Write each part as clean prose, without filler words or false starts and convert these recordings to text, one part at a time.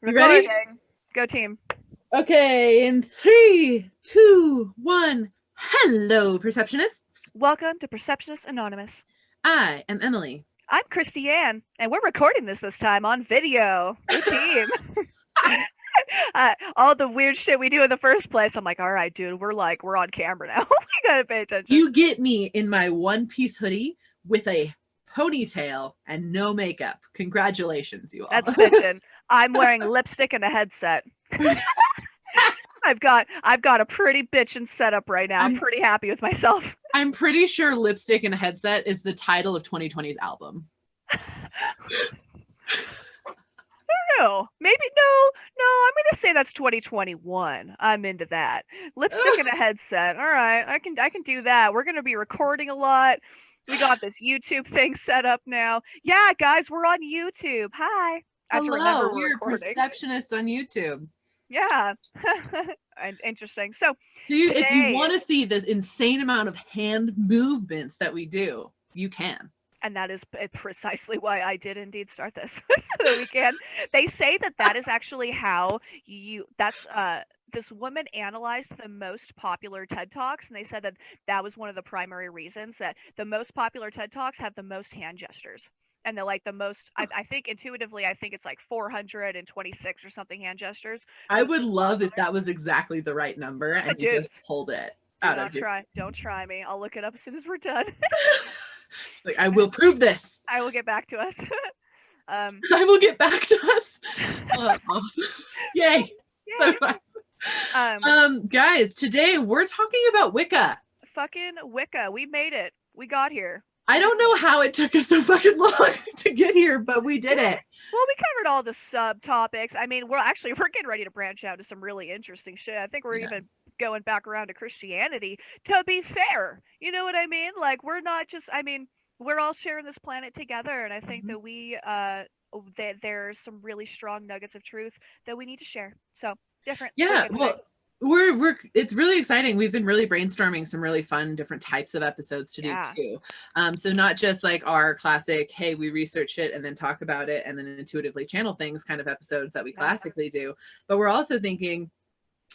You ready? Recording. Go team. Okay, in 3, 2, 1. Hello, perceptionists. Welcome to Perceptionist Anonymous. I am Emily. I'm Christiane, and we're recording this time on video. Go team. All the weird shit we do in the first place, I'm like, all right, dude, we're on camera now. We gotta pay attention. You get me in my one-piece hoodie with a ponytail and no makeup. Congratulations, you all. That's fiction. I'm wearing lipstick and a headset. I've got a pretty bitchin' setup right now. I'm pretty happy with myself. I'm pretty sure lipstick and a headset is the title of 2020's album. No, maybe no. I'm gonna say that's 2021. I'm into that. Lipstick and a headset. All right, I can do that. We're gonna be recording a lot. We got this YouTube thing set up now. Yeah, guys, we're on YouTube. Hi. I have to remember Hello, we're we're recording. perceptionists on YouTube. Yeah. And interesting. So if you today, want to see the insane amount of hand movements that we do, you can. and that is precisely why I did indeed start this so that we can. They say that is actually how this woman analyzed the most popular TED Talks, and they said that was one of the primary reasons that the most popular TED Talks have the most hand gestures. And they're like the most, I think intuitively, I think it's like 426 or something hand gestures. I would love if that was exactly the right number and you Dude, just pulled it do out of not your. try. Don't try me. I'll look it up as soon as we're done. It's like, I will prove this. I will get back to us. I will get back to us. Awesome. Yay. So fun. Guys, today we're talking about Wicca. Fucking Wicca. We made it. We got here. I don't know how it took us so fucking long to get here, but we did it. Well, we covered all the subtopics. I mean, we're getting ready to branch out to some really interesting shit. I think we're even going back around to Christianity. To be fair, you know what I mean? Like, we're not just. I mean, we're all sharing this planet together, and I think that that there's some really strong nuggets of truth that we need to share. So different. Yeah, well, we're it's really exciting. We've been really brainstorming some really fun different types of episodes to do too. So not just like our classic, hey, we research it and then talk about it and then intuitively channel things kind of episodes that we classically do, but we're also thinking,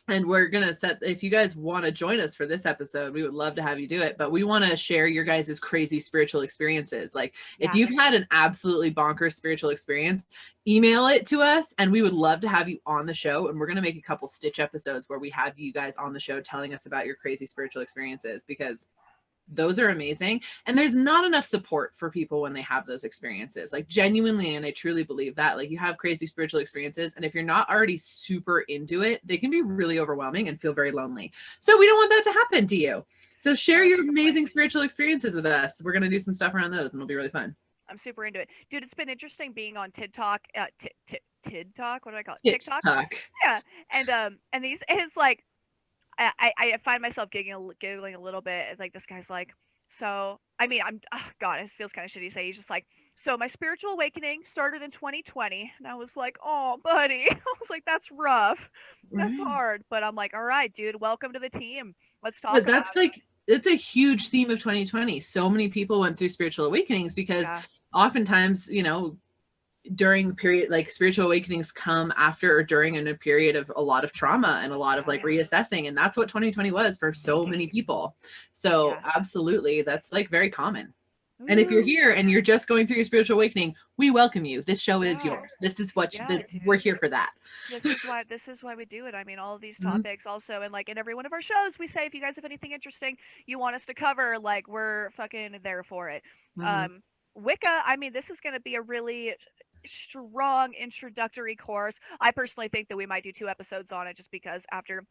and we're gonna set, if you guys want to join us for this episode, we would love to have you do it, but we want to share your guys' crazy spiritual experiences. Like if you've had an absolutely bonkers spiritual experience, email it to us and we would love to have you on the show. And we're going to make a couple Stitch episodes where we have you guys on the show telling us about your crazy spiritual experiences, because those are amazing. And there's not enough support for people when they have those experiences, like genuinely. And I truly believe that, like, you have crazy spiritual experiences, and if you're not already super into it, they can be really overwhelming and feel very lonely. So we don't want that to happen to you. So share your amazing spiritual experiences with us. We're going to do some stuff around those and it'll be really fun. I'm super into it. Dude, it's been interesting being on TikTok. TikTok? What do I call it? TikTok. Yeah. And these, it's like, I find myself giggling a little bit. It's like, this guy's like, so, I mean, God, it feels kind of shitty to say. He's just like, so my spiritual awakening started in 2020. And I was like, oh, buddy. I was like, that's rough. That's hard. But I'm like, all right, dude, welcome to the team. Let's talk about that's it. Like, it's a huge theme of 2020. So many people went through spiritual awakenings because oftentimes, you know, during period, like, spiritual awakenings come after or during in a period of a lot of trauma and a lot of like reassessing, and that's what 2020 was for so many people. So absolutely, that's like very common. And if you're here and you're just going through your spiritual awakening, we welcome you. This show is yours. This is what we're here for. That this is why we do it. I mean, all of these topics also, and like in every one of our shows we say, if you guys have anything interesting you want us to cover, like, we're fucking there for it. Wicca, I mean, this is going to be a really strong introductory course. I personally think that we might do 2 episodes on it, just because after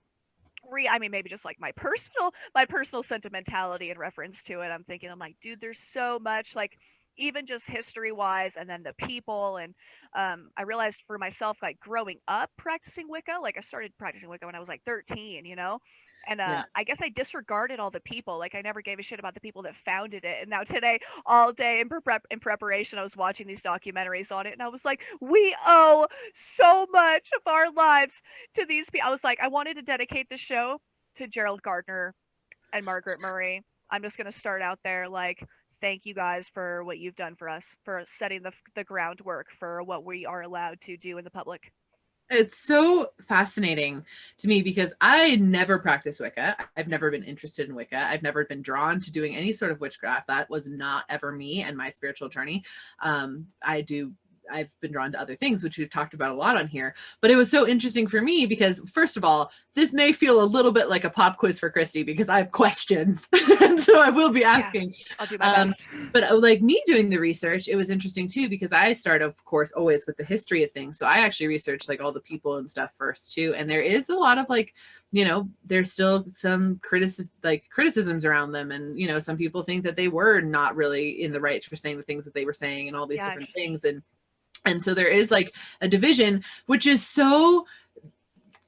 I mean, maybe just like my personal sentimentality in reference to it, I'm like, dude, there's so much, like, even just history wise, and then the people. And I realized for myself, like, growing up practicing Wicca, like, I started practicing Wicca when I was like 13, you know. And I guess I disregarded all the people. Like, I never gave a shit about the people that founded it. And now today, all day in preparation, I was watching these documentaries on it, and I was like, we owe so much of our lives to these people. I was like, I wanted to dedicate the show to Gerald Gardner and Margaret Murray. I'm just going to start out there, like, thank you guys for what you've done for us, for setting the groundwork for what we are allowed to do in the public. It's so fascinating to me because I never practice Wicca. I've never been interested in Wicca. I've never been drawn to doing any sort of witchcraft. That was not ever me and my spiritual journey. I've been drawn to other things, which we've talked about a lot on here. But it was so interesting for me because, first of all, this may feel a little bit like a pop quiz for Christy because I have questions. And so I will be asking. Yeah, I'll do my best. But like me doing the research, it was interesting too because I start, of course, always with the history of things. So I actually researched like all the people and stuff first too. And there is a lot of like, you know, there's still some criticisms around them. And, you know, some people think that they were not really in the right for saying the things that they were saying and all these different things. And so there is like a division, which is so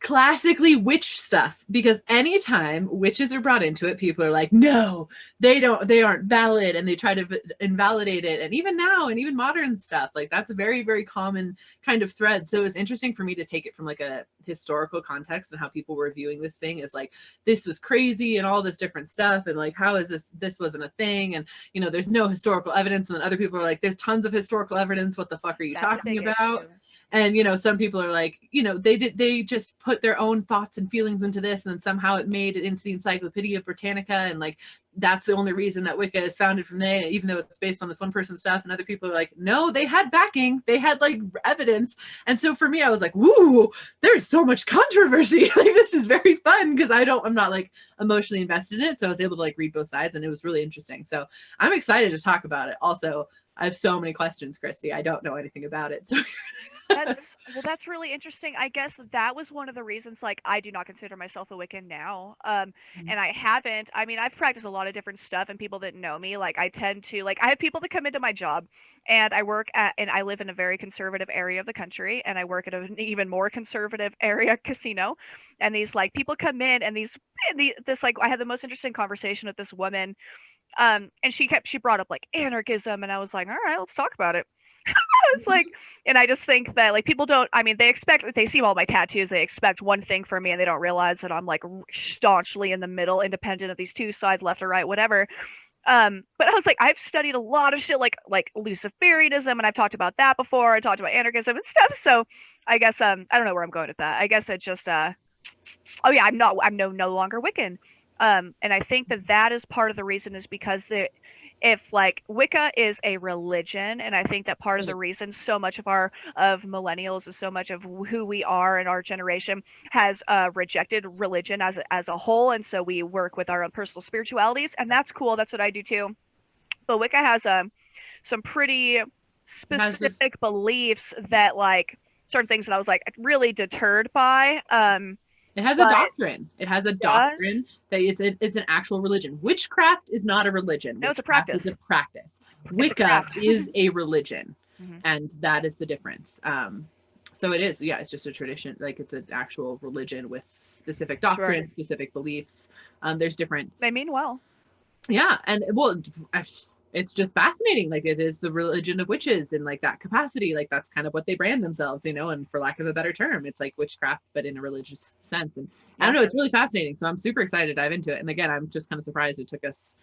classically witch stuff, because anytime witches are brought into it, people are like, no, they aren't valid, and they try to invalidate it. And even now, and even modern stuff, like that's a very, very common kind of thread. So it's interesting for me to take it from like a historical context and how people were viewing this thing as like, this was crazy and all this different stuff, and like, how is this wasn't a thing, and you know, there's no historical evidence. And then other people are like, there's tons of historical evidence, what the fuck are you talking about? Issue. And, you know, some people are like, you know, they just put their own thoughts and feelings into this, and then somehow it made it into the Encyclopedia Britannica, and like, that's the only reason that Wicca is founded from there, even though it's based on this one person's stuff. And other people are like, no, they had backing, they had like evidence. And so for me, I was like, woo, there's so much controversy. Like, this is very fun because I'm not like emotionally invested in it. So I was able to like read both sides, and it was really interesting. So I'm excited to talk about it. Also, I have so many questions, Christy. I don't know anything about it. So that's really interesting. I guess that was one of the reasons, like, I do not consider myself a Wiccan now. And I haven't. I mean, I've practiced a lot of different stuff, and people that know me, like, I tend to, like, I have people that come into my job, and I live in a very conservative area of the country, and I work at an even more conservative area casino. And these, like, people come in, and like, I had the most interesting conversation with this woman. And she brought up like anarchism, and I was like, all right, let's talk about it. It's like, and I just think that like people don't, I mean, they see all my tattoos, they expect one thing from me, and they don't realize that I'm like staunchly in the middle, independent of these two sides, left or right, whatever. But I was like, I've studied a lot of shit like Luciferianism, and I've talked about that before. I talked about anarchism and stuff. So I guess I don't know where I'm going with that. I guess it just oh yeah, I'm no longer Wiccan. And I think that is part of the reason, is because if like Wicca is a religion, and I think that part of the reason so much of millennials is so much of who we are in our generation has rejected religion as a whole, and so we work with our own personal spiritualities, and that's cool. That's what I do too. But Wicca has some pretty specific beliefs that like certain things that I was like really deterred by. It has a doctrine. It has a doctrine that it's an actual religion. Witchcraft is not a religion. No, it's a practice. It's a practice. Wicca is a religion, and that is the difference. So it is, yeah, it's just a tradition. Like, it's an actual religion with specific doctrines, specific beliefs. There's different. They mean well. Yeah, and well, it's just fascinating. Like, it is the religion of witches in like that capacity. Like, that's kind of what they brand themselves, you know, and for lack of a better term, it's like witchcraft, but in a religious sense. And I don't know, it's really fascinating. So I'm super excited to dive into it. And again, I'm just kind of surprised it took us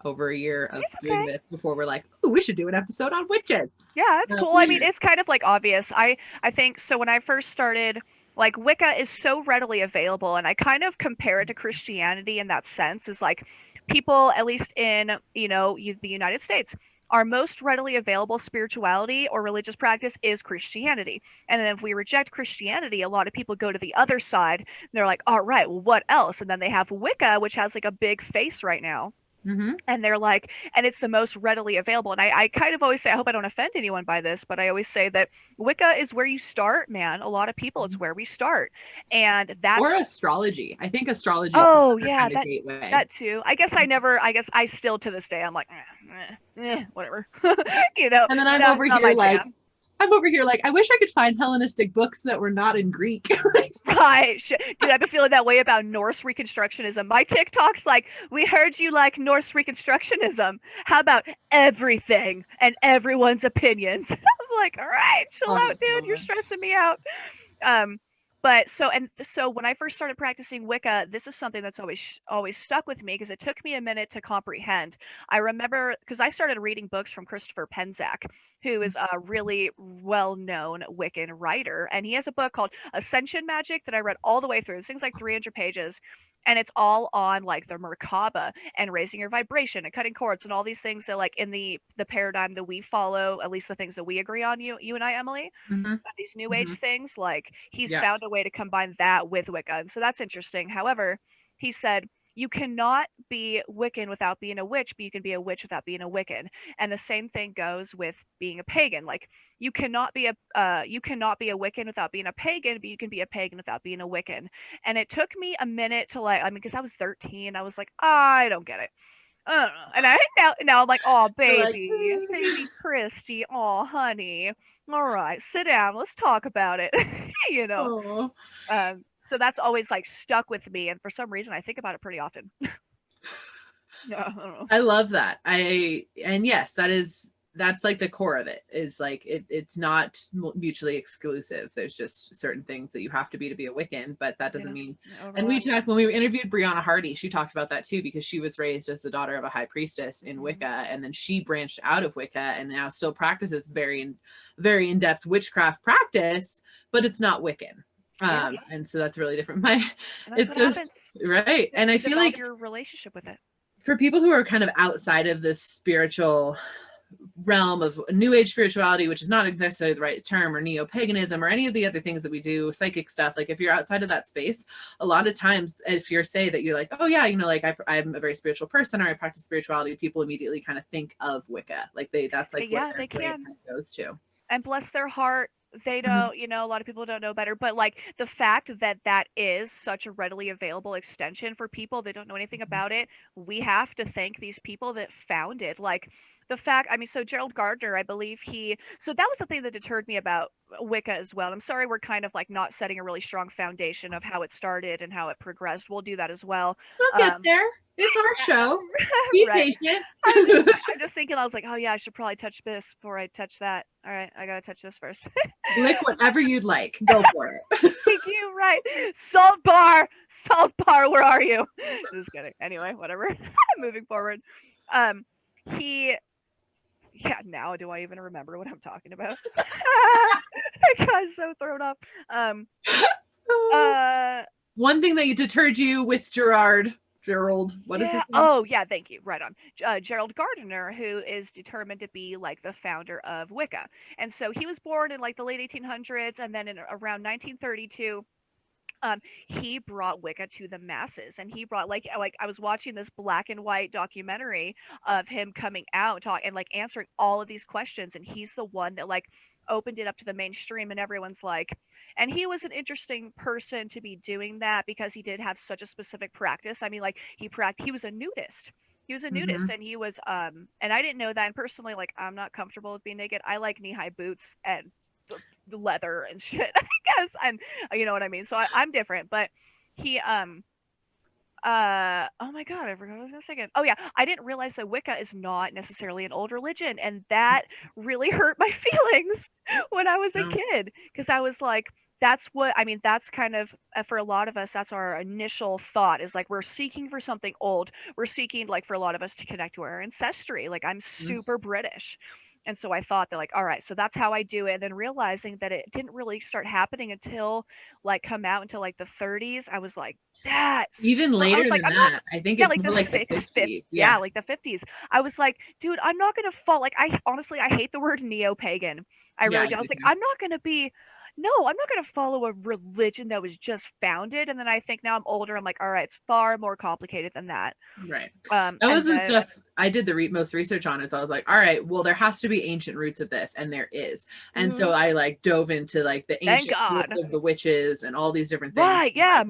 over a year of doing this before we're like, oh, we should do an episode on witches. Yeah, that's cool. I mean, it's kind of like obvious. I think so. When I first started, like, Wicca is so readily available, and I kind of compare it to Christianity in that sense, is like, people, at least in, you know, the United States, our most readily available spirituality or religious practice is Christianity. And then if we reject Christianity, a lot of people go to the other side. And they're like, all right, well, what else? And then they have Wicca, which has like a big face right now. And they're like, and it's the most readily available. And I kind of always say, I hope I don't offend anyone by this, but I always say that Wicca is where you start, man. A lot of people, it's where we start. And that's... Or astrology. I think astrology is kind of gateway. That too. I guess I still, to this day, I'm like, whatever. You know? And then I'm over here like, I wish I could find Hellenistic books that were not in Greek. Right. Dude, I've been feeling that way about Norse Reconstructionism. My TikTok's like, we heard you like Norse Reconstructionism. How about everything and everyone's opinions? I'm like, all right, chill out, dude. You're stressing me out. But so when I first started practicing Wicca, this is something that's always stuck with me because it took me a minute to comprehend. I remember because I started reading books from Christopher Penczak, who is a really well-known Wiccan writer, and he has a book called Ascension Magic that I read all the way through. This thing's like 300 pages, and it's all on like the Merkaba and raising your vibration and cutting cords and all these things that like in the paradigm that we follow, at least the things that we agree on, you and I, Emily, Mm-hmm. these new age Mm-hmm. things, like he's Yeah. found a way to combine that with Wicca. And so that's interesting. However, he said you cannot be Wiccan without being a witch, but you can be a witch without being a Wiccan. And the same thing goes with being a pagan. Like you cannot be a Wiccan without being a pagan, but you can be a pagan without being a Wiccan. And it took me a minute to like, I mean, because I was 13, I was like, I don't get it. I don't know. And I now I'm like, oh You're like, baby Christy, oh honey, all right, sit down, let's talk about it. you know. oh. So that's always like stuck with me, and for some reason I think about it pretty often. Yeah, I don't know. I love that. And yes, that's like the core of it, is like it's not mutually exclusive. There's just certain things that you have to be a Wiccan, but that doesn't mean. And we talked when we interviewed Brianna Hardy, she talked about that too, because she was raised as the daughter of a high priestess in Wicca, and then she branched out of Wicca and now still practices very in-depth witchcraft practice, but it's not Wiccan. And so that's really different. That's what happens. Right. And I feel like your relationship with it, for people who are kind of outside of the spiritual realm of new age spirituality, which is not necessarily the right term, or neo-paganism or any of the other things that we do, psychic stuff, like if you're outside of that space, a lot of times if you're say that you're like, oh yeah, like I'm a very spiritual person, or I practice spirituality, people immediately kind of think of Wicca, like that's like what their brain kind of goes to. And bless their heart, they don't, a lot of people don't know better, but like the fact that that is such a readily available extension for people that don't know anything about it, we have to thank these people that found it. Like the fact, I mean, so Gerald Gardner, I believe so that was the thing that deterred me about Wicca as well. I'm sorry, we're kind of like not setting a really strong foundation of how it started and how it progressed. We'll do that as well. We'll get there. It's our show. Be patient. I'm just thinking, I was like, oh yeah, I should probably touch this before I touch that. All right, I gotta touch this first. Lick whatever you'd like. Go for it. Thank you. Right, salt bar, where are you? Just kidding. Anyway, whatever. Moving forward, now do I even remember what I'm talking about? I got so thrown off. One thing that deterred you with Gerald, what is his name? Oh yeah, thank you. Right on. Gerald Gardner, who is determined to be like the founder of Wicca, and so he was born in like the late 1800s, and then in around 1932. He brought Wicca to the masses, and he brought like I was watching this black and white documentary of him coming out and like answering all of these questions, and he's the one that like opened it up to the mainstream, and everyone's like, and he was an interesting person to be doing that because he did have such a specific practice. I mean, like he was a nudist. He was a nudist, and he was and I didn't know that. And personally, like I'm not comfortable with being naked. I like knee-high boots and the leather and shit, I guess, and you know what I mean. So I'm different, but he oh my god, I forgot what I was gonna say again. Oh yeah, I didn't realize that Wicca is not necessarily an old religion, and that really hurt my feelings when I was a kid, because I was like, that's what I mean. That's kind of for a lot of us, that's our initial thought, is like we're seeking for something old. We're seeking, like, for a lot of us to connect to our ancestry. Like I'm super British. And so I thought that, like, all right, so that's how I do it. And then realizing that it didn't really start happening until like come out until like the 30s. I was like, that's even later than that. I think it's more like the 50s. Yeah, like the 50s. I was like, dude, I'm not gonna fall. Like I hate the word neo-pagan. I really do. I was like, I'm not gonna follow a religion that was just founded. And then I think now I'm older, I'm like, all right, it's far more complicated than that. Right. That was the stuff I did the most research on, is I was like, all right, well, there has to be ancient roots of this, and there is. And so I like dove into like the ancient roots of the witches and all these different things. Right, yeah.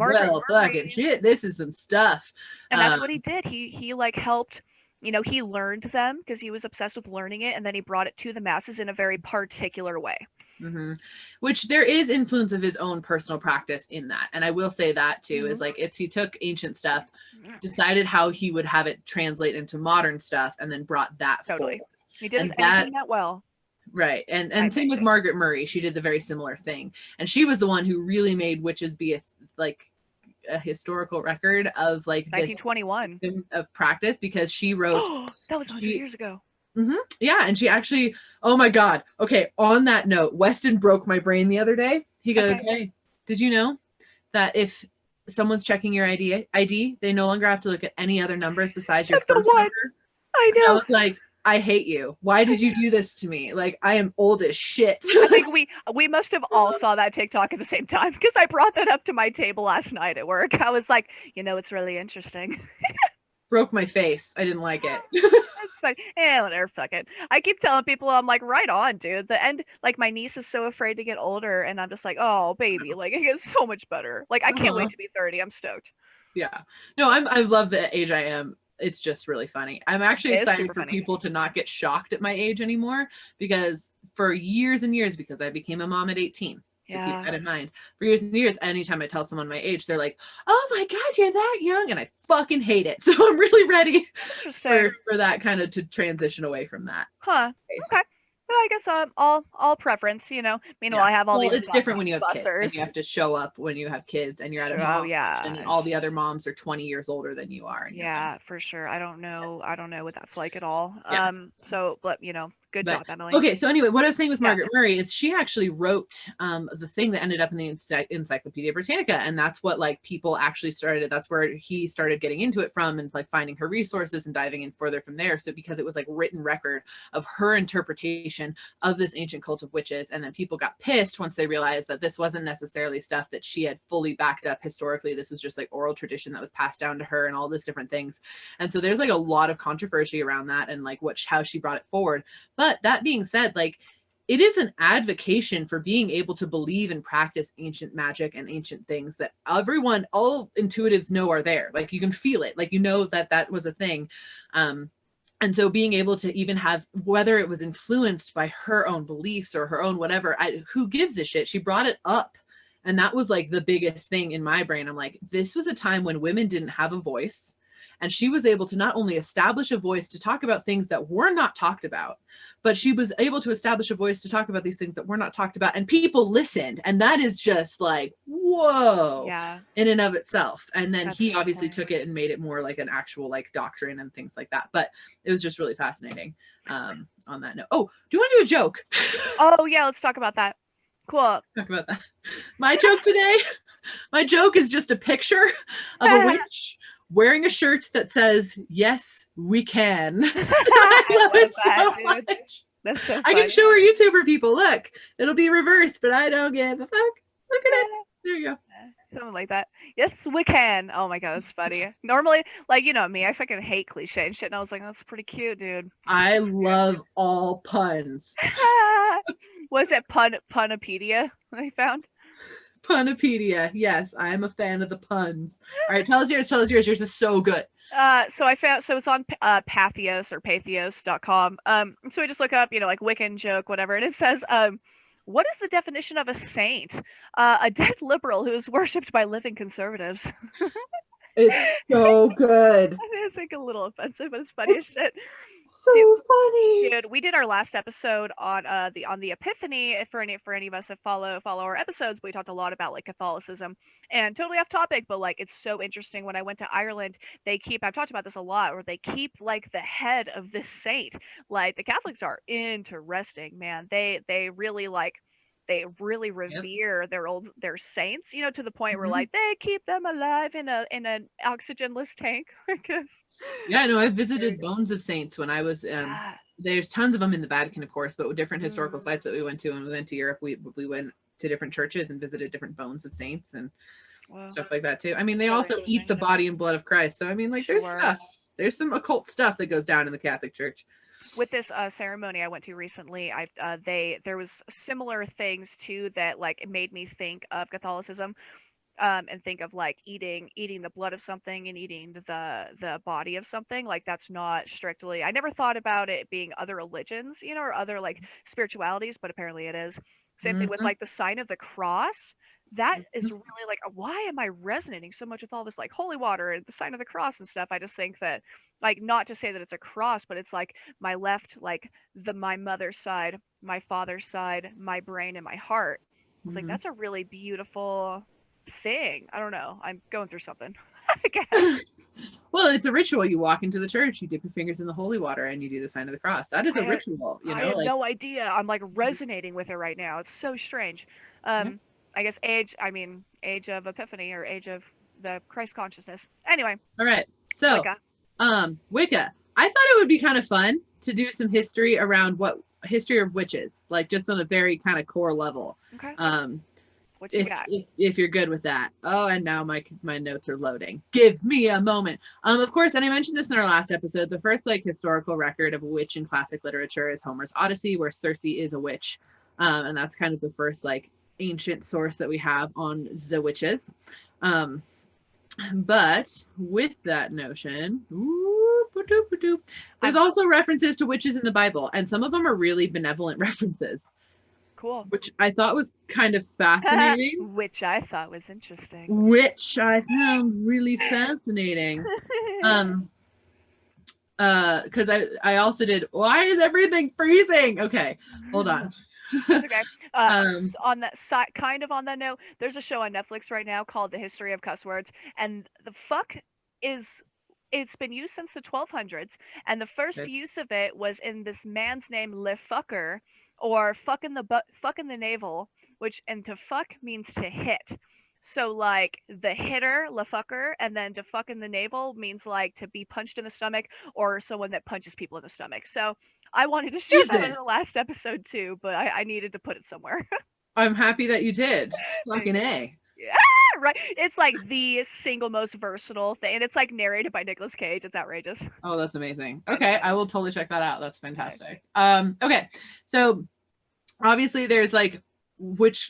Fucking shit, this is some stuff. And that's what he did. He like helped, he learned them because he was obsessed with learning it, and then he brought it to the masses in a very particular way. Which there is influence of his own personal practice in that, and I will say that too, is like he took ancient stuff, decided how he would have it translate into modern stuff, and then brought that forward. He did that well. Right. And same with Margaret Murray. She did the very similar thing. And she was the one who really made witches be a historical record of like 1921 of practice, because she wrote that was 100 years ago. Yeah, and she actually, oh my God. Okay, on that note, Weston broke my brain the other day. He goes, "Hey, did you know that if someone's checking your ID, they no longer have to look at any other numbers besides your first number?" I know. I was like, I hate you. Why did you do this to me? Like, I am old as shit. I think we must have all saw that TikTok at the same time, because I brought that up to my table last night at work. I was like, it's really interesting. Broke my face. I didn't like it. That's funny. Whatever, fuck it. I keep telling people, I'm like, right on, dude. The end, like, my niece is so afraid to get older, and I'm just like, oh, baby, like, it gets so much better. Like, I can't wait to be 30. I'm stoked. Yeah. No, I love the age I am. It's just really funny. I'm actually excited for people to not get shocked at my age anymore, because for years and years, because I became a mom at 18. So keep that in mind. For years and years, anytime I tell someone my age, they're like, "Oh my God, you're that young," and I fucking hate it. So I'm really ready for that kind of to transition away from that. Huh. Okay. Well, I guess all preference, Meanwhile, I have all these. It's different when you have kids, and you have to show up when you have kids, and you're at a mom and all the other moms are 20 years older than you are. Yeah, for sure. I don't know what that's like at all. So, but good job, Emily. Okay, so anyway, what I was saying with Margaret Murray is she actually wrote the thing that ended up in the Encyclopedia Britannica, and that's what like people actually started. That's where he started getting into it from, and like finding her resources and diving in further from there. So because it was like written record of her interpretation of this ancient cult of witches, and then people got pissed once they realized that this wasn't necessarily stuff that she had fully backed up historically. This was just like oral tradition that was passed down to her and all this different things. And so there's like a lot of controversy around that and like how she brought it forward. But that being said, like, it is an advocation for being able to believe and practice ancient magic and ancient things that all intuitives know are there. Like, you can feel it, like, that was a thing. And so being able to even have, whether it was influenced by her own beliefs or her own whatever, who gives a shit? She brought it up. And that was like the biggest thing in my brain. I'm like, this was a time when women didn't have a voice. And she was able to not only establish a voice to talk about things that were not talked about, but she was able to establish a voice to talk about these things that were not talked about. And people listened. And that is just like, whoa, in and of itself. And then he obviously took it and made it more like an actual like doctrine and things like that. But it was just really fascinating on that note. Oh, do you want to do a joke? Oh, yeah, let's talk about that. Cool. Talk about that. My joke is just a picture of a witch wearing a shirt that says, "Yes, we can." I love it so much. That's so funny. I can show our YouTuber people. Look, it'll be reversed, but I don't give a fuck. Look at it. There you go. Something like that. Yes, we can. Oh my God, that's funny. Normally, like, me, I fucking hate cliche and shit. And I was like, that's pretty cute, dude. I love all puns. Was it Punopedia I found? Punopedia. Yes, I am a fan of the puns. All right, tell us yours. Yours is so good. So it's on Patheos or Patheos.com. So we just look up, like Wiccan joke, whatever, and it says, what is the definition of a saint? A dead liberal who is worshipped by living conservatives. It's so good. It's like a little offensive, but it's funny as shit. So funny, dude. We did our last episode on the Epiphany. For any of us that follow our episodes, we talked a lot about like Catholicism, and totally off topic, but like it's so interesting. When I went to Ireland, I've talked about this a lot, where they keep like the head of this saint. Like, the Catholics are interesting, man. They really revere their saints, to the point where like they keep them alive in an oxygenless tank. Yeah, no, I visited Bones of Saints when I was there's tons of them in the Vatican, of course, but with different historical sites that we went to. When we went to Europe, we went to different churches and visited different Bones of Saints and stuff like that too. I mean, they also eat the body and blood of Christ. So I mean, like, there's some occult stuff that goes down in the Catholic Church. With this ceremony I went to recently, there was similar things too that like it made me think of Catholicism, and think of like eating the blood of something and eating the body of something. Like, that's not strictly. I never thought about it being other religions, or other like spiritualities, but apparently it is. Same thing with like the sign of the cross. that is really like, why am I resonating so much with all this like holy water and the sign of the cross and stuff? I just think that, like, not to say that it's a cross, but it's like my left, like my mother's side, my father's side, my brain, and my heart. I was like, that's a really beautiful thing. I don't know. I'm going through something, I guess. Well, it's a ritual. You walk into the church, you dip your fingers in the holy water, and you do the sign of the cross. That is a ritual, I had no idea. I'm like resonating with it right now. It's so strange. Yeah. I guess age of epiphany or age of the Christ consciousness. Anyway. All right. So, Wicca. Wicca. I thought it would be kind of fun to do some history around history of witches, like just on a very kind of core level. Okay. What you if, got? if you're good with that. Oh, and now my notes are loading. Give me a moment. Of course, and I mentioned this in our last episode, the first like historical record of a witch in classic literature is Homer's Odyssey, where Circe is a witch. And that's kind of the first like ancient source that we have on the witches. But with that notion, there's also references to witches in the Bible, and some of them are really benevolent references. Cool. Which I thought was kind of fascinating. Which I thought was interesting. Which I found really fascinating. Because I also did, why is everything freezing? Okay, hold on. Okay. On that side, kind of on that note, there's a show on Netflix right now called The History of Cuss Words, and the fuck it's been used since the 1200s, and the first use of it was in this man's name, Le Fucker, or fucking the navel, which, and to fuck means to hit. So like the hitter, le fucker, and then to fuck in the navel means like to be punched in the stomach or someone that punches people in the stomach. So I wanted to share that in the last episode too, but I needed to put it somewhere. I'm happy that you did. Fucking A. Yeah, right. It's like the single most versatile thing, and it's like narrated by Nicolas Cage. It's outrageous. Oh, that's amazing. Okay, I will totally check that out. That's fantastic. Okay, so obviously there's like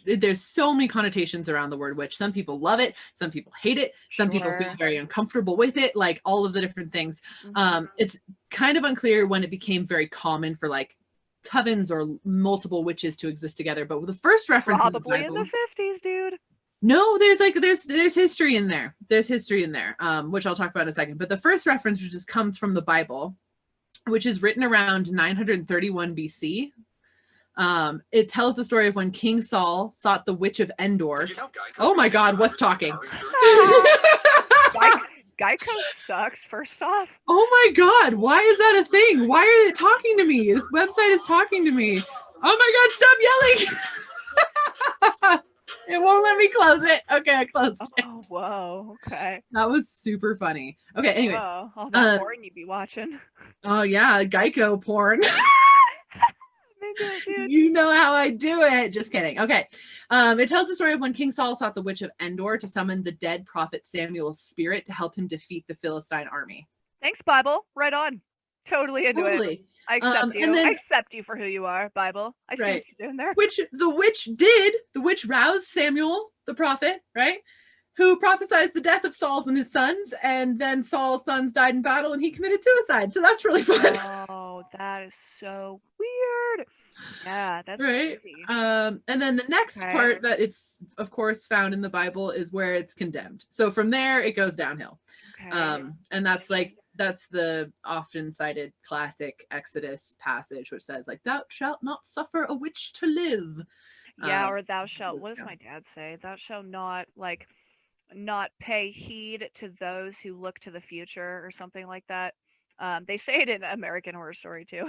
there's so many connotations around the word witch. Some people love it, some people hate it, some people feel very uncomfortable with it, like all of the different things. It's kind of unclear when it became very common for like covens or multiple witches to exist together, but the first reference probably in the 50s, dude. No, there's history in there. There's history in there, which I'll talk about in a second. But the first reference just comes from the Bible, which is written around 931 BC. It tells the story of when King Saul sought the witch of Endor. Oh my God, what's talking? Geico sucks, first off. Oh my God, why is that a thing? Why are they talking to me? This website is talking to me. Oh my God, stop yelling! It won't let me close it. Okay, I closed it. Oh, whoa. Okay. That was super funny. Okay, anyway. Whoa. All that porn you'd be watching. Oh, yeah, Geico porn. You know how I do it. Just kidding. Okay. It tells the story of when King Saul sought the witch of Endor to summon the dead prophet Samuel's spirit to help him defeat the Philistine army. Thanks, Bible. Right on. Totally into it. I accept you. I accept you for who you are, Bible. I see what you're doing there. Which the witch roused Samuel, the prophet, right? Who prophesied the death of Saul and his sons, and then Saul's sons died in battle and he committed suicide. So that's really fun. Oh, that is so weird. Yeah, that's right. Crazy. And then the next part that it's of course found in the Bible is where it's condemned. So from there it goes downhill. And that's the often cited classic Exodus passage, which says like, "Thou shalt not suffer a witch to live." Yeah, or thou shalt. What does my dad say? Thou shalt not pay heed to those who look to the future, or something like that. They say it in American Horror Story too.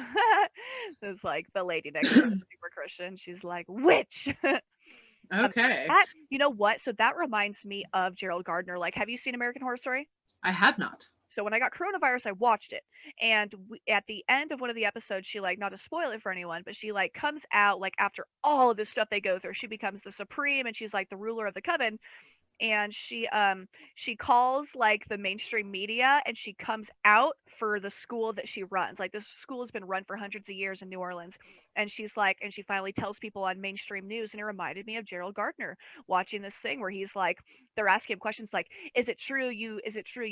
It's like the lady next door is super Christian. She's like, witch. Okay. You know what? So that reminds me of Gerald Gardner. Like, have you seen American Horror Story? I have not. So when I got coronavirus, I watched it. And at the end of one of the episodes, she, like, not to spoil it for anyone, but she, like, comes out, like, after all of this stuff they go through, she becomes the Supreme, and she's, like, the ruler of the coven. And she calls like the mainstream media, and she comes out for the school that she runs. Like, this school has been run for hundreds of years in New Orleans, and she finally tells people on mainstream news. And it reminded me of Gerald Gardner watching this thing where he's like, they're asking him questions like, is it true you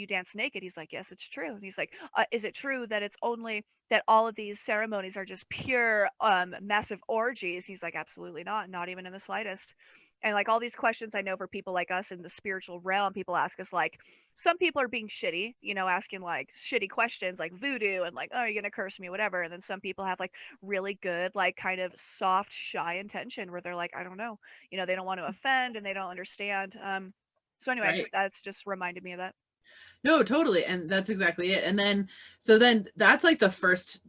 dance naked? He's like, yes, it's true. And he's like, is it true that it's only that all of these ceremonies are just pure massive orgies? He's like, absolutely not even in the slightest. And like all these questions, I know for people like us in the spiritual realm, people ask us like, some people are being shitty, you know, asking like shitty questions like voodoo and like, oh, you're gonna curse me, whatever. And then some people have like really good, like kind of soft, shy intention where they're like, I don't know, you know, they don't want to offend and they don't understand. So anyway, Right. that's just reminded me of that. No, totally. And that's exactly it. And then, so then that's like the first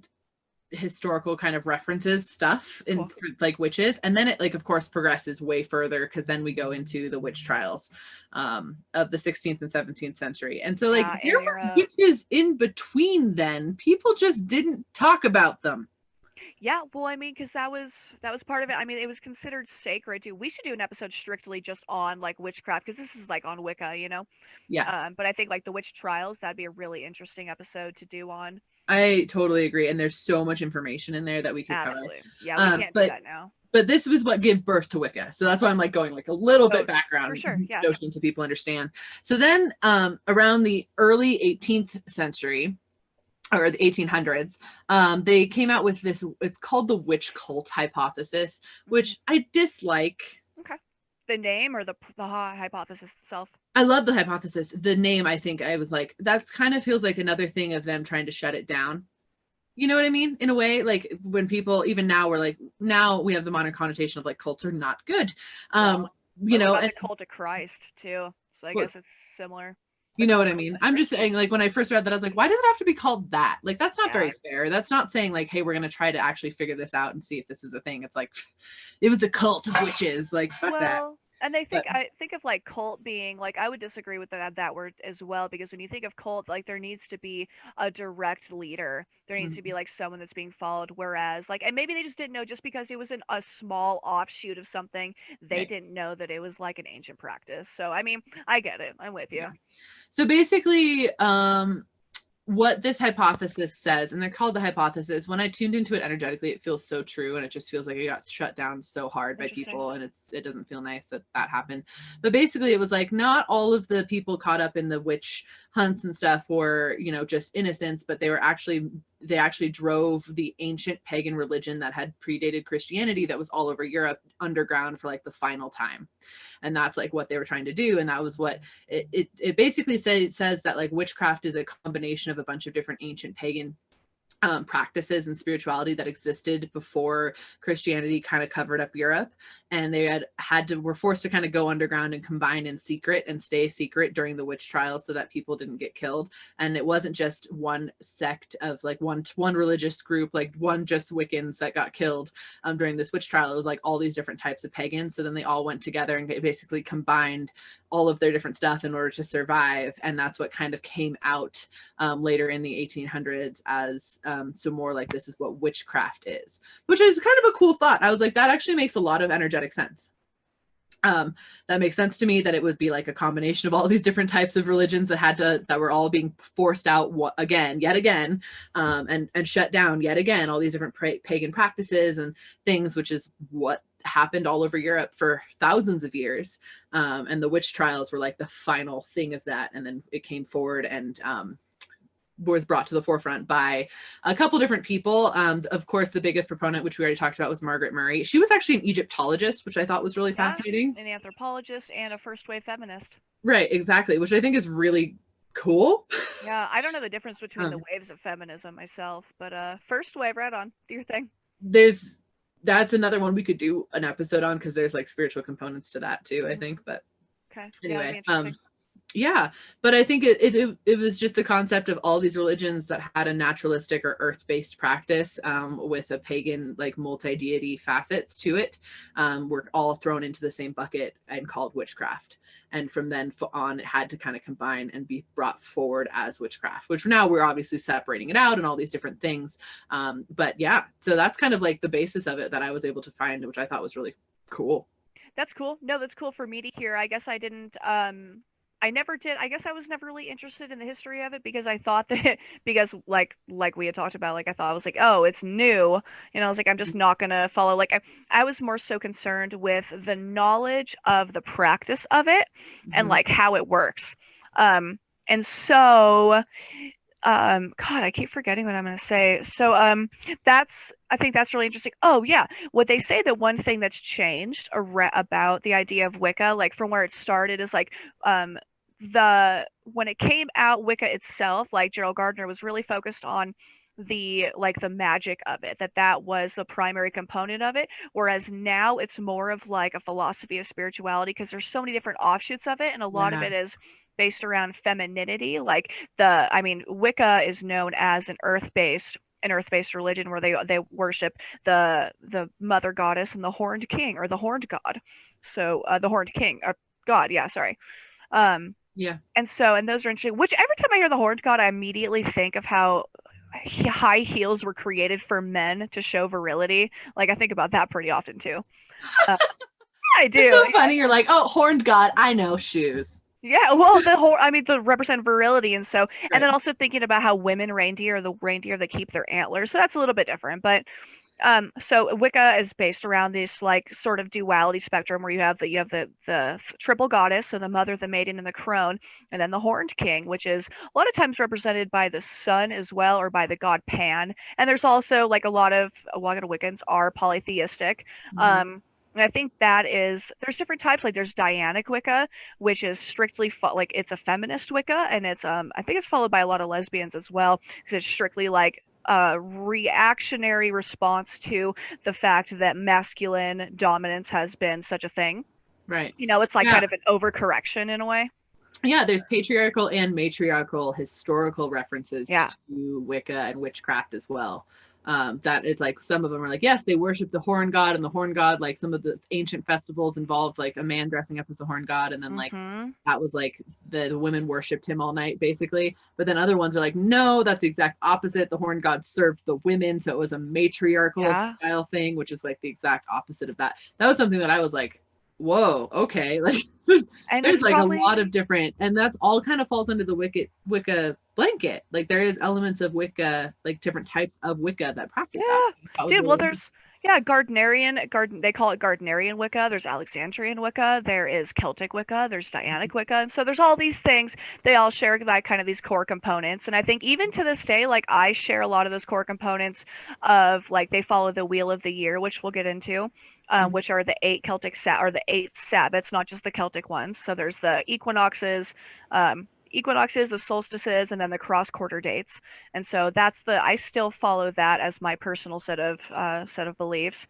historical kind of references stuff in Cool. like witches, and then it like of course progresses way further because then we go into the witch trials of the 16th and 17th century, and so like Yeah, there was witches in between then, people just didn't talk about them. Yeah, well, I mean, because that was part of it. I mean, it was considered sacred too. We should do an episode strictly just on like witchcraft because this is like on Wicca, you know. Yeah, But I think like the witch trials, that'd be a really interesting episode to do on. I totally agree, and there's so much information in there that we could cover. Absolutely. Yeah, we can't do that now. But this was what gave birth to Wicca. So that's why I'm like going like a little bit background for sure, yeah. notion so people understand. So then around the early 18th century or the 1800s, they came out with this, it's called the witch cult hypothesis, which I dislike. Okay. The name or the hypothesis itself? I love the hypothesis. The name, I think I was like, that's kind of feels like another thing of them trying to shut it down. You know what I mean? In a way, like when people, even now, we're like, now we have the modern connotation of like cults are not good. You know, and the cult of Christ too. So I guess it's similar. You know what I mean? I'm just saying, like when I first read that, I was like, why does it have to be called that? Like that's not very fair. That's not saying like, hey, we're gonna try to actually figure this out and see if this is a thing. It's like, it was a cult of witches. Like fuck that. And I think of like cult being like, I would disagree with that word as well, because when you think of cult, like there needs to be a direct leader. There needs to be like someone that's being followed. Whereas like, and maybe they just didn't know, just because it was a small offshoot of something, they didn't know that it was like an ancient practice. So I mean, I get it. I'm with you. Yeah. So basically, what this hypothesis says, and they're called the hypothesis, when I tuned into it energetically, it feels so true, and it just feels like it got shut down so hard by people, and it doesn't feel nice that happened. But basically it was like, not all of the people caught up in the witch hunts and stuff were, you know, just innocents, but they actually drove the ancient pagan religion that had predated Christianity, that was all over Europe, underground for like the final time. And that's like what they were trying to do. And that was what it basically says that like witchcraft is a combination of a bunch of different ancient pagan practices and spirituality that existed before Christianity kind of covered up Europe, and they were forced to kind of go underground and combine in secret and stay secret during the witch trials so that people didn't get killed. And it wasn't just one sect of like one religious group, like one just Wiccans that got killed during this witch trial. It was like all these different types of pagans. So then they all went together and basically combined all of their different stuff in order to survive. And that's what kind of came out later in the 1800s as so more like, this is what witchcraft is, which is kind of a cool thought. I was like, that actually makes a lot of energetic sense. That makes sense to me, that it would be like a combination of all these different types of religions that were all being forced out yet again, and shut down yet again, all these different pagan practices and things, which is what happened all over Europe for thousands of years. And the witch trials were like the final thing of that. And then it came forward and was brought to the forefront by a couple different people. Of course, the biggest proponent, which we already talked about, was Margaret Murray. She was actually an Egyptologist, which I thought was really fascinating. An anthropologist and a first wave feminist. Right, exactly, which I think is really cool. Yeah, I don't know the difference between the waves of feminism myself, but first wave, right on, do your thing. That's another one we could do an episode on, because there's like spiritual components to that too, I think. But anyway, yeah, but I think it was just the concept of all these religions that had a naturalistic or earth-based practice with a pagan, like multi-deity facets to it, were all thrown into the same bucket and called witchcraft. And from then on, it had to kind of combine and be brought forward as witchcraft, which now we're obviously separating it out and all these different things. But yeah, so that's kind of like the basis of it that I was able to find, which I thought was really cool. That's cool. No, that's cool for me to hear. I guess I didn't I never did. I guess I was never really interested in the history of it, because I thought that because like we had talked about, like I thought I was like, oh, it's new, and I was like, I'm just not gonna follow. Like I was more so concerned with the knowledge of the practice of it and like how it works. And so God, I keep forgetting what I'm going to say. So I think that's really interesting. Oh yeah, what they say, the one thing that's changed about the idea of Wicca, like from where it started, is like um the when it came out, Wicca itself, like Gerald Gardner was really focused on the magic of it, that was the primary component of it, whereas now it's more of like a philosophy of spirituality, because there's so many different offshoots of it, and a lot of Yeah. it is based around femininity. Like I mean, Wicca is known as an earth-based religion where they worship the mother goddess and the horned king, or the horned god. So the horned king, or god, yeah, sorry. Um, Yeah. and those are interesting. Which every time I hear the horned god, I immediately think of how high heels were created for men to show virility. Like I think about that pretty often too. Uh, I It's do. so funny. You're like, oh, horned god. I know shoes. Yeah, well, I mean, to represent virility, and Right. then also thinking about how women reindeer are the reindeer that keep their antlers, so that's a little bit different. But so Wicca is based around this like sort of duality spectrum where you have the triple goddess, so the mother, the maiden, and the crone, and then the horned king, which is a lot of times represented by the sun as well, or by the god Pan. And there's also like a lot of Wiccans are polytheistic. Mm-hmm. And I think there's different types. Like there's Dianic Wicca, which is strictly like it's a feminist Wicca, and it's I think it's followed by a lot of lesbians as well, because it's strictly like a reactionary response to the fact that masculine dominance has been such a thing. Right. It's like Yeah. kind of an overcorrection in a way. Yeah, there's patriarchal and matriarchal historical references Yeah. to Wicca and witchcraft as well. That it's like some of them are like, yes, they worship the horn god, and the horn god, like some of the ancient festivals involved like a man dressing up as the horn god, and then like Mm-hmm. that was like the women worshipped him all night basically. But then other ones are like, no, that's the exact opposite. The horn god served the women, so it was a matriarchal Yeah. style thing, which is like the exact opposite of that. That was something that I was like, whoa, okay, like And there's it's like a probably, lot of different, and that's all kind of falls under the Wicca blanket. Like there is elements of Wicca, like different types of Wicca that practice that. yeah, That was dude. really Well, interesting. garden. They call it Gardnerian Wicca. There's Alexandrian Wicca. There is Celtic Wicca. There's Dianic Wicca. And so there's all these things. They all share that kind of these core components. And I think even to this day, like I share a lot of those core components of like they follow the Wheel of the Year, which we'll get into. Mhm. Which are the or the 8 Sabbats, not just the Celtic ones. So there's the equinoxes, the solstices, and then the cross quarter dates. And so I still follow that as my personal set of beliefs.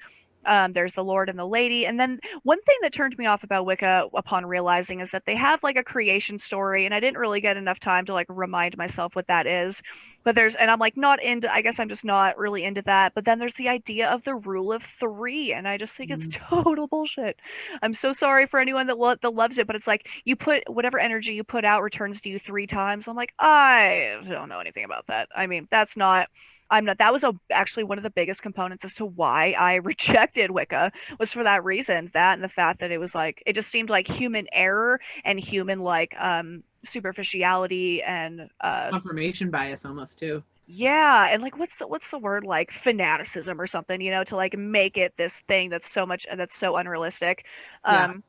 There's the Lord and the Lady, and then one thing that turned me off about Wicca upon realizing is that they have like a creation story, and I didn't really get enough time to like remind myself what that is. And I'm like not into. I guess I'm just not really into that. But then there's the idea of the rule of three, and I just think it's Mhm. total bullshit. I'm so sorry for anyone that loves it, but it's like you put whatever energy you put out returns to you 3 times. I'm like, I don't know anything about that. I mean, that's not. I'm not. That was actually one of the biggest components as to why I rejected Wicca, was for that reason. That and the fact that it was like it just seemed like human error and human like superficiality and Confirmation bias almost too. yeah, and like what's the word, like fanaticism or something, to like make it this thing that's so unrealistic. Yeah. Um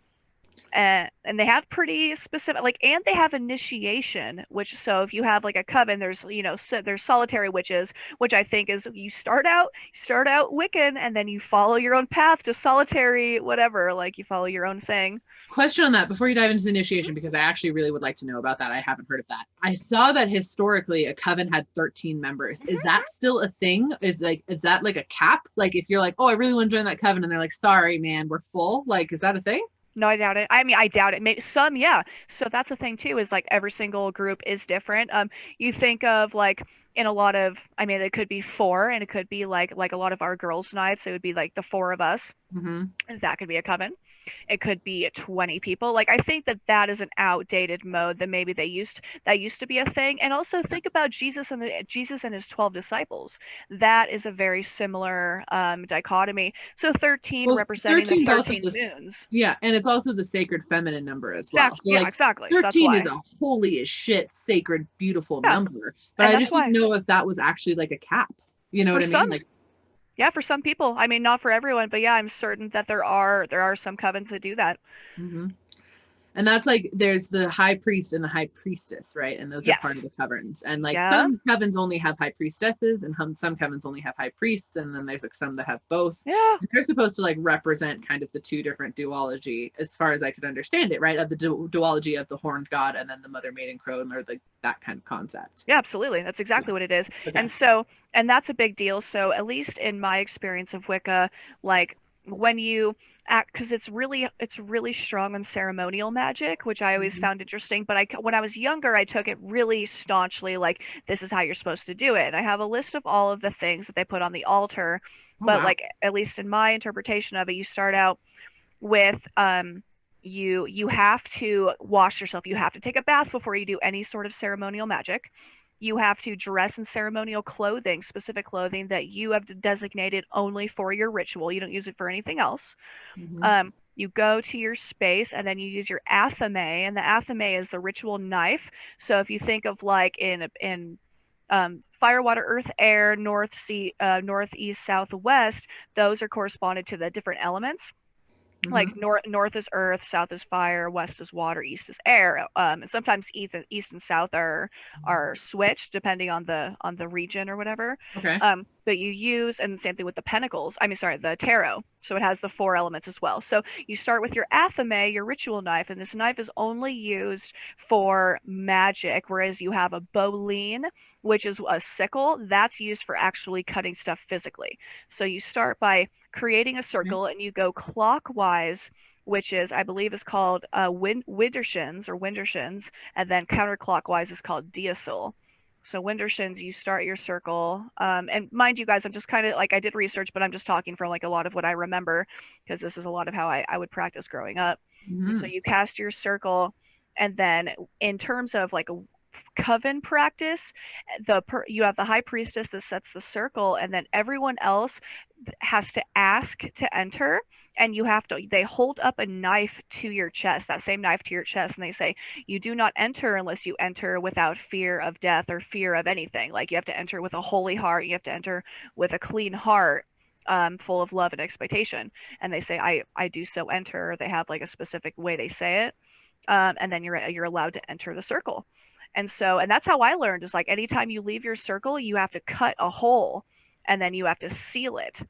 and they have pretty specific, like, and they have initiation, which, so if you have like a coven, there's solitary witches, which I think is you start out Wiccan, and then you follow your own path to solitary whatever, like you follow your own thing. Question on that before you dive into the initiation, because I actually really would like to know about that. I haven't heard of that. I saw that historically a coven had 13 members. Is Mhm. that still a thing? Is that like a cap? Like if you're like, oh, I really want to join that coven, and they're like, sorry, man, we're full. Like, is that a thing? No, I doubt it. I mean, I doubt it. Maybe some, yeah. So that's the thing too, is like every single group is different. You think of like in a lot of, I mean, it could be four, and it could be like a lot of our girls' nights. It would be like the four of us. Mm-hmm. That could be a coven. It could be 20 people. Like I think that is an outdated mode that maybe that used to be a thing. And also Yeah. think about Jesus and his 12 disciples. That is a very similar dichotomy. So 13 Well, representing the 13 is also 13 the, moons. yeah, and it's also the sacred feminine number as well. Exactly. So Yeah, like exactly. So that's 13 is why. a holy as shit sacred beautiful Yeah, number. But and I that's just didn't why know if that was actually like a cap. You know for what I mean? some, Like, yeah, for some people. I mean, not for everyone, but yeah, I'm certain that there are some covens that do that. mhm. And that's like, there's the high priest and the high priestess, right? And those are part of Yes. the covens. And like Yeah. some covens only have high priestesses, and some covens only have high priests. And then there's like some that have both. Yeah. And they're supposed to like represent kind of the two different duology, as far as I could understand it, right? Of the duology of the horned god and then the mother maiden crone, or like that kind of concept. Yeah, absolutely. That's exactly what it is. Okay. And so, and that's a big deal. So, at least in my experience of Wicca, like when you act, because it's really strong on ceremonial magic, which I always found interesting. But when I was younger, I took it really staunchly, like this is how you're supposed to do it. And I have a list of all of the things that they put on the altar. Oh, But wow. like at least in my interpretation of it, you start out with you have to wash yourself. You have to take a bath before you do any sort of ceremonial magic. You have to dress in ceremonial clothing, specific clothing that you have designated only for your ritual. You don't use it for anything else. You go to your space and then you use your athame, and the athame is the ritual knife. So if you think of like in fire, water, earth, air, north, sea, north, east, south, west, those are corresponded to the different elements. Like north is earth, south is fire, west is water, east is air. And sometimes east and south are switched depending on the region or whatever. Okay. But you use, and the same thing with the pentacles. I mean, sorry, the tarot. So it has the 4 elements as well. So you start with your athame, your ritual knife, and this knife is only used for magic, whereas you have a bowline, which is a sickle that's used for actually cutting stuff physically. So you start by creating a circle and you go clockwise, which is, I believe, is called Windershins or Windershins, and then counterclockwise is called Diasul. So Windershins, you start your circle, and mind you guys, I'm just kind of like, I did research, but I'm just talking from like a lot of what I remember, because this is a lot of how I would practice growing up. And so you cast your circle, and then in terms of like a coven practice, you have the high priestess that sets the circle, and then everyone else has to ask to enter, and they hold up a knife to your chest, that same knife to your chest, and they say you do not enter unless you enter without fear of death or fear of anything. Like you have to enter with a holy heart, you have to enter with a clean heart, full of love and expectation. And they say I do so enter. They have like a specific way they say it, and then you're allowed to enter the circle. And that's how I learned, is like anytime you leave your circle, you have to cut a hole and then you have to seal it.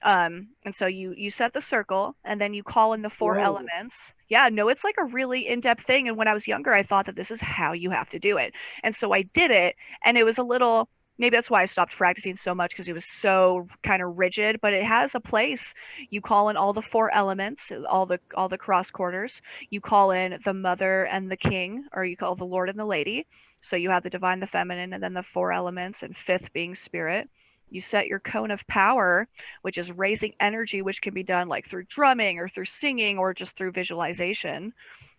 And so you set the circle and then you call in the 4 elements. Yeah, no, it's like a really in-depth thing. And when I was younger, I thought that this is how you have to do it. And so I did it, and it was a little, maybe that's why I stopped practicing so much, because it was so kind of rigid, but it has a place. You call in all the 4 elements, all the cross quarters. You call in the mother and the king, or you call the Lord and the lady. So you have the divine, the feminine, and then the 4 elements, and 5th being spirit. You set your cone of power, which is raising energy, which can be done like through drumming or through singing or just through visualization.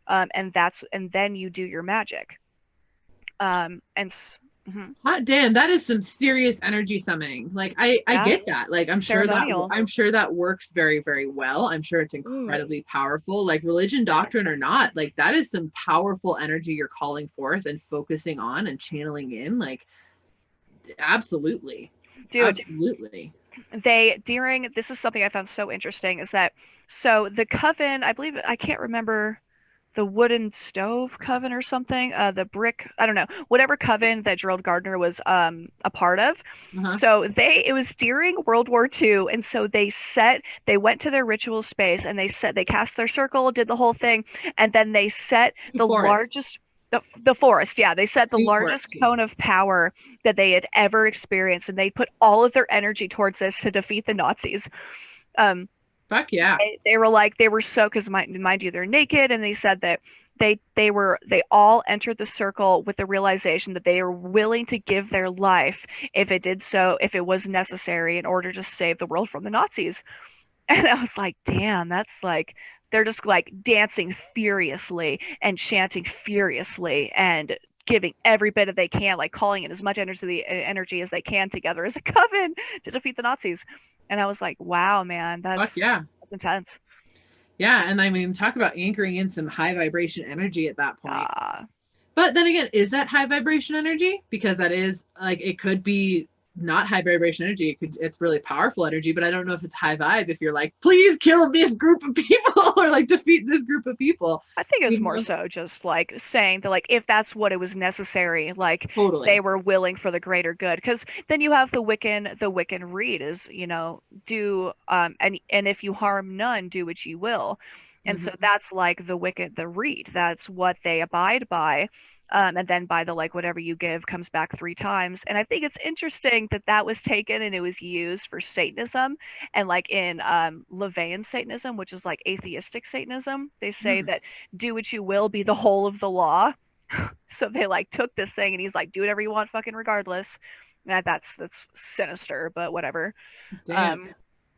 And then you do your magic. Hot damn, that is some serious energy summoning. Like I get that. Like I'm sure that works very, very well. I'm sure it's incredibly powerful. Like religion, doctrine or not, like that is some powerful energy you're calling forth and focusing on and channeling in. Like absolutely. Dude, absolutely. This is something I found so interesting, is that, so the coven, I believe, I can't remember, the wooden stove coven or something, the brick, I don't know, whatever coven that Gerald Gardner was a part of. So it was during World War II, and so they went to their ritual space and they cast their circle, did the whole thing, and then they set the largest, the forest, yeah, they set the largest cone of power that they had ever experienced, and they put all of their energy towards this to defeat the Nazis. Fuck yeah. They were so, because mind you, they're naked, and they said that they all entered the circle with the realization that they are willing to give their life if it was necessary, in order to save the world from the Nazis. And I was like, damn, that's like, they're just like dancing furiously and chanting furiously and giving every bit of they can, like calling in as much energy as they can together as a coven to defeat the Nazis. And I was like, wow, man, that's intense. Yeah, and I mean, talk about anchoring in some high vibration energy at that point. But then again, is that high vibration energy? Because that is like, it could be not high vibration energy. It's really powerful energy, but I don't know if it's high vibe if you're like, please kill this group of people or like defeat this group of people. I think it's Even more though, so just like saying that, like, if that's what it was necessary, like they totally. were willing for the greater good. Because then you have the Wiccan read is, do and if you harm none, do what you will. And so Mm-hmm. that's like the read. That's what they abide by. And then by the like whatever you give comes back 3 times. And I think it's interesting that that was taken and it was used for Satanism. And like in LaVeyan Satanism, which is like atheistic Satanism, they say Mm. that do what you will be the whole of the law. So they like took this thing and he's like, do whatever you want, fucking regardless. And that's sinister, but whatever. Damn. Um,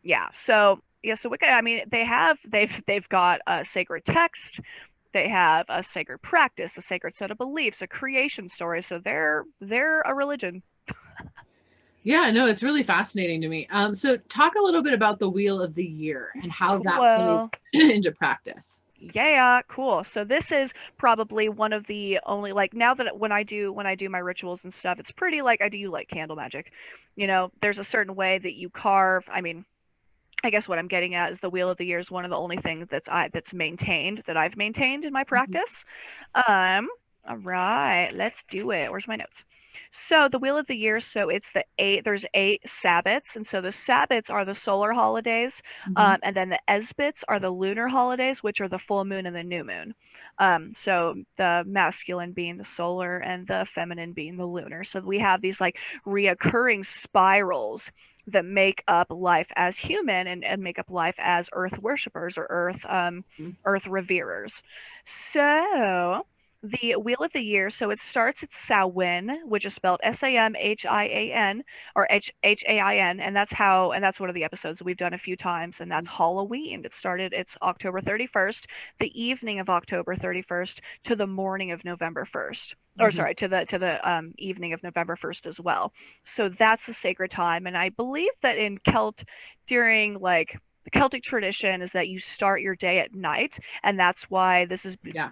yeah. So yeah. So Wicca. I mean, they've got a sacred text. They have a sacred practice, a sacred set of beliefs, a creation story. So they're a religion. Yeah, no, it's really fascinating to me. So talk a little bit about the Wheel of the Year and how that plays Cool. into practice. Yeah, cool. So this is probably one of the only like now that when I do my rituals and stuff, it's pretty like I do like candle magic. There's a certain way that you carve. I mean, I guess what I'm getting at is the Wheel of the Year is one of the only things that's maintained that I've maintained in my Mhm. practice. Um, all right, let's do it. Where's my notes? So the Wheel of the Year, so it's there's 8 Sabbats, and so the Sabbats are the solar holidays, Mhm. and then the Esbits are the lunar holidays, which are the full moon and the new moon. So the masculine being the solar and the feminine being the lunar. So we have these like reoccurring spirals that make up life as human and make up life as earth worshippers or earth reverers. So the Wheel of the Year, so it starts at Samhain, which is spelled Samhian or Hain, and that's one of the episodes we've done a few times, and that's Halloween. It's October 31st, the evening of October 31st to the morning of November 1st. Or Mhm. sorry, to the evening of November 1st as well. So that's a sacred time, and I believe that in during like the Celtic tradition is that you start your day at night, and that's why this is Yeah.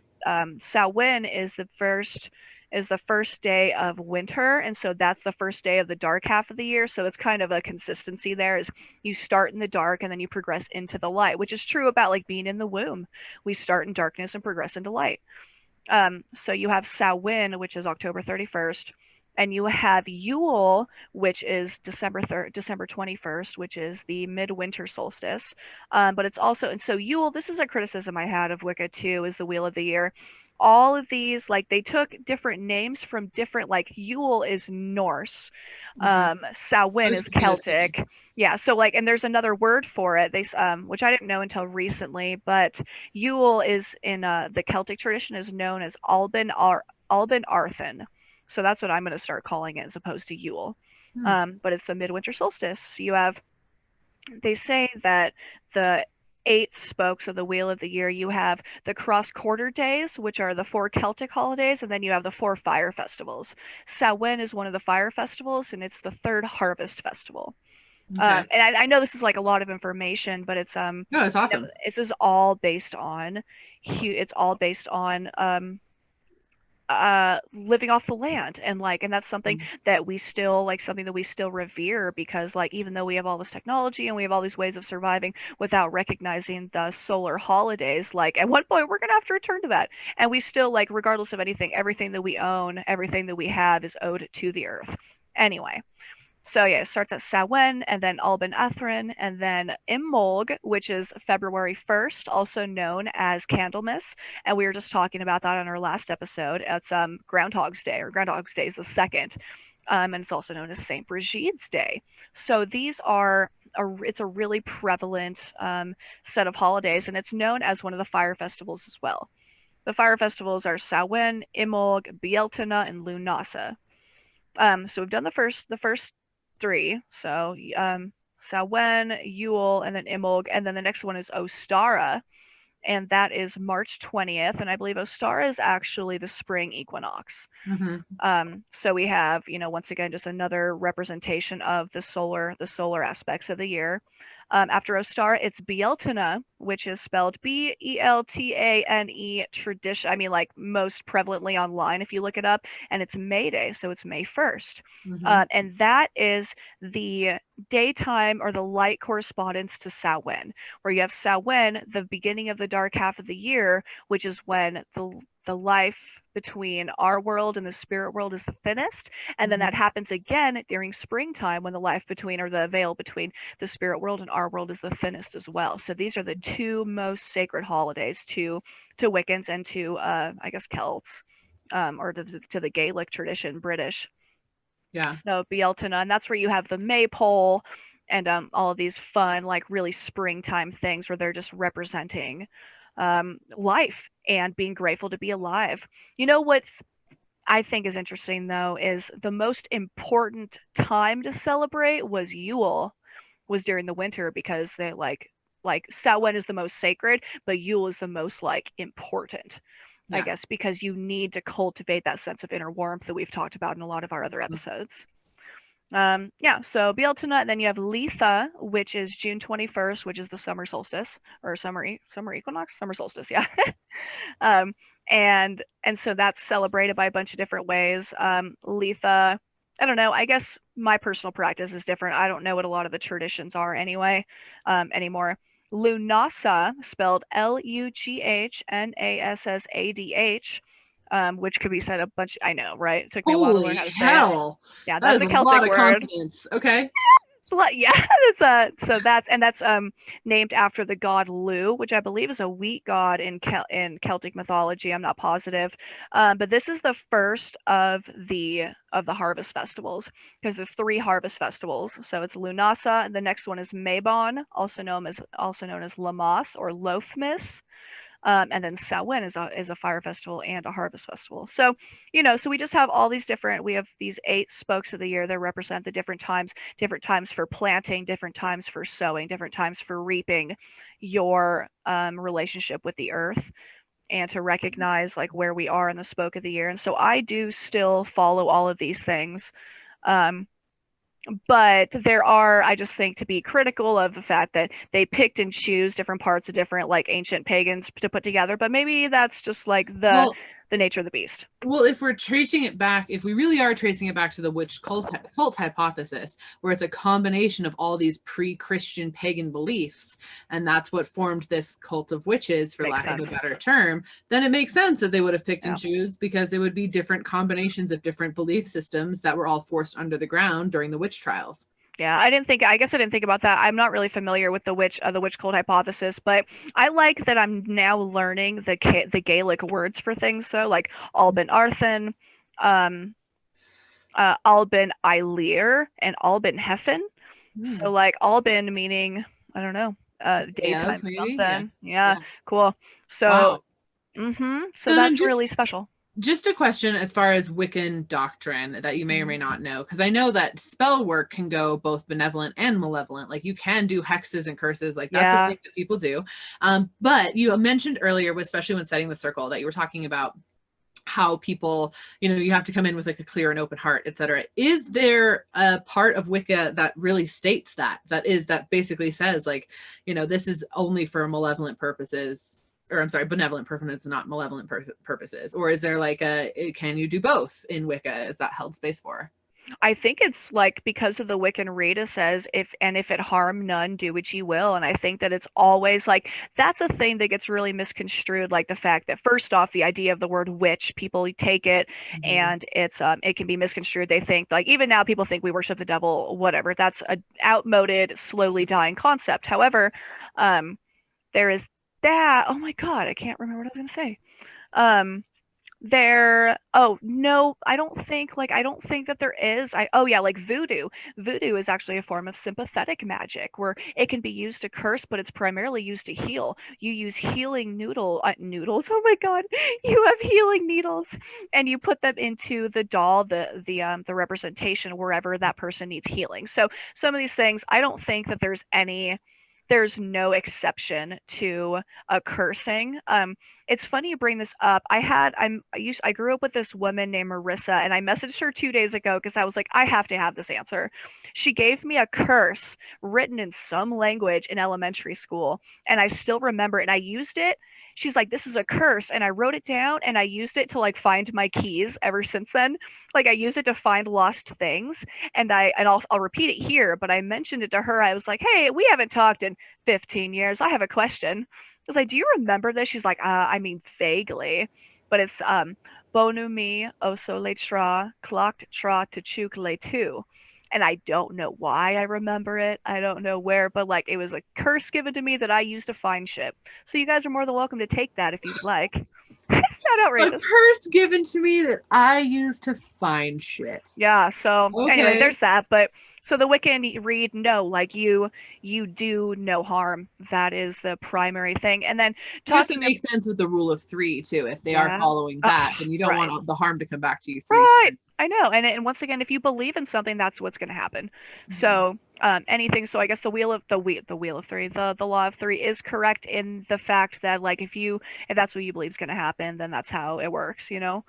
Samhain is the first day of winter, and so that's the first day of the dark half of the year. So it's kind of a consistency there. Is you start in the dark and then you progress into the light, which is true about like being in the womb. We start in darkness and progress into light. So you have Samhain, which is October 31st, and you have Yule, which is December 21st, which is the midwinter solstice. But it's also, and so Yule, this is a criticism I had of Wicca too, is the Wheel of the Year. All of these, like they took different names from different, like Yule is Norse, Mhm. I Samhain was is just gonna say. Celtic. Yeah, so like, and there's another word for it. Which I didn't know until recently, but Yule is in the Celtic tradition is known as Alban Arthen. So that's what I'm going to start calling it as opposed to Yule. Hmm. But it's the midwinter solstice. They say that the 8 spokes of the wheel of the year, you have the cross quarter days, which are the 4 Celtic holidays, and then you have the 4 fire festivals. Samhain is one of the fire festivals, and it's the third harvest festival. Okay. And I know this is like a lot of information, but it's No, it's awesome. this is all based on it's all based on living off the land, and that's something Mm. that we still like, something that we still revere, because like even though we have all this technology and we have all these ways of surviving without recognizing the solar holidays, like at one point we're gonna have to return to that, and we still like, regardless of anything, everything that we own, everything that we have is owed to the earth anyway. So yeah, it starts at Samhain, and then Alban Athrin, and then Imbolg, which is February 1st, also known as Candlemas. And we were just talking about that on our last episode. It's Groundhog's Day, or Groundhog's Day is the second. And it's also known as Saint Brigide's Day. So these are it's a really prevalent set of holidays, and it's known as one of the fire festivals as well. The fire festivals are Samhain, Imbolg, Bealtaine, and Lunasa. So we've done the first 3. So Samhain, Yule, and then Imbolg, and then the next one is Ostara, and that is March 20th. And I believe Ostara is actually the spring equinox. Mhm. So we have, once again, just another representation of the solar aspects of the year. After Ostara, it's Beeltane, which is spelled Beltane, tradition. I mean, like most prevalently online if you look it up, and it's May Day, so it's May 1st. And that is the daytime or the light correspondence to Samhain, where you have Samhain, the beginning of the dark half of the year, which is when the life between our world and the spirit world is the thinnest, and then that happens again during springtime when the life between, or the veil between the spirit world and our world, is the thinnest as well. So these are the two most sacred holidays to Wiccans and to I guess Celts, or to the Gaelic tradition, British. Yeah. So Beeltane, and that's where you have the maypole and all of these fun, like really springtime things where they're just representing life and being grateful to be alive. You know what's I think is interesting though is the most important time to celebrate was Yule, was during the winter, because they like Samhain is the most sacred, but Yule is the most like important. I guess because you need to cultivate that sense of inner warmth that we've talked about in a lot of our other episodes. Yeah, so Beeltane, and then you have Litha, which is June 21st, which is the summer solstice, or summer equinox, summer solstice, yeah. um, and so that's celebrated by a bunch of different ways. Litha, I don't know. I guess my personal practice is different. I don't know what a lot of the traditions are anyway, anymore. Lunasa, spelled Lughnasadh, which could be said a bunch. I know, right? It took me a while to learn how Holy to say it. hell. Yeah, That that's is a a Celtic lot of word. confidence. Okay. Yeah, that's named after the god Lu, which I believe is a wheat god in Celtic mythology. I'm not positive, but this is the first of the harvest festivals, because there's 3 harvest festivals. So it's Lunasa, and the next one is Mabon, also known as Lammas or Lothmas. And then Samhain is a fire festival and a harvest festival. So, so we just have all these different, we have these 8 spokes of the year that represent the different times for planting, different times for sowing, different times for reaping your relationship with the earth, and to recognize like where we are in the spoke of the year. And so I do still follow all of these things. But there are, I just think, to be critical of the fact that they picked and choose different parts of different like ancient pagans to put together, but maybe that's just like the nature of the beast. Well, if we're tracing it back, if we really are tracing it back to the witch cult hypothesis, where it's a combination of all these pre-Christian pagan beliefs, and that's what formed this cult of witches, for lack of a better term, then it makes sense that they would have picked and choose, because it would be different combinations of different belief systems that were all forced under the ground during the witch trials. Yeah, I guess I didn't think about that. I'm not really familiar with the witch cult hypothesis, but I like that I'm now learning the Gaelic words for things. So like Alban Arthen, Alban Eilir, and Alban Heffen. So like Alban meaning, I don't know, daytime something. Yeah, cool. So, wow. So that's really special. Just a question as far as Wiccan doctrine that you may or may not know, because I know that spell work can go both benevolent and malevolent. Like you can do hexes and curses, like that's a thing that people do. But you mentioned earlier, especially when setting the circle, that you were talking about how people, you have to come in with like a clear and open heart, etc. Is there a part of Wicca that really states that basically says like, this is only for malevolent purposes? Or I'm sorry, benevolent purposes, not malevolent purposes? Or is there like can you do both in Wicca? Is that held space for? I think it's like because of the Wiccan Rita, it says, if it harm none, do what ye will. And I think that it's always like, that's a thing that gets really misconstrued. Like the fact that, first off, the idea of the word witch, people take it and it's it can be misconstrued. They think like, even now people think we worship the devil, whatever. That's an outmoded, slowly dying concept. However, there is that. Oh my God, I can't remember what I was going to say. Oh no, I don't think that there is. Like voodoo. Voodoo is actually a form of sympathetic magic where it can be used to curse, but it's primarily used to heal. You use healing noodles. Oh my God, you have healing needles, and you put them into the doll, the representation wherever that person needs healing. So some of these things, I don't think that there's any there's no exception to a cursing. It's funny you bring this up. I grew up with this woman named Marissa, and I messaged her 2 days ago because I was like, I have to have this answer. She gave me a curse written in some language in elementary school, and I still remember it. And I used it. She's like, this is a curse, and I wrote it down, and I used it to like find my keys ever since then. Like I use it to find lost things, and I'll repeat it here, but I mentioned it to her. I was like, hey, we haven't talked in 15 years. I have a question. I was like, do you remember this? She's like, I mean, vaguely, but it's bonu mi oso le tra clocked tra to chuk le tu. And I don't know why I remember it. I don't know where, but like it was a curse given to me that I used to find shit. So you guys are more than welcome to take that if you'd like. It's not outrageous. A curse given to me that I use to find shit. Yeah, so anyway, there's that. But so the Wiccan read, no, like you do no harm. That is the primary thing. And then I guess it makes sense with the rule of 3 too. If they are following that, then you don't want the harm to come back to you 3 times. I know. And once again, if you believe in something, that's what's going to happen. So anything. So I guess the wheel of 3, the law of 3 is correct in the fact that like if that's what you believe is going to happen, then that's how it works. You know.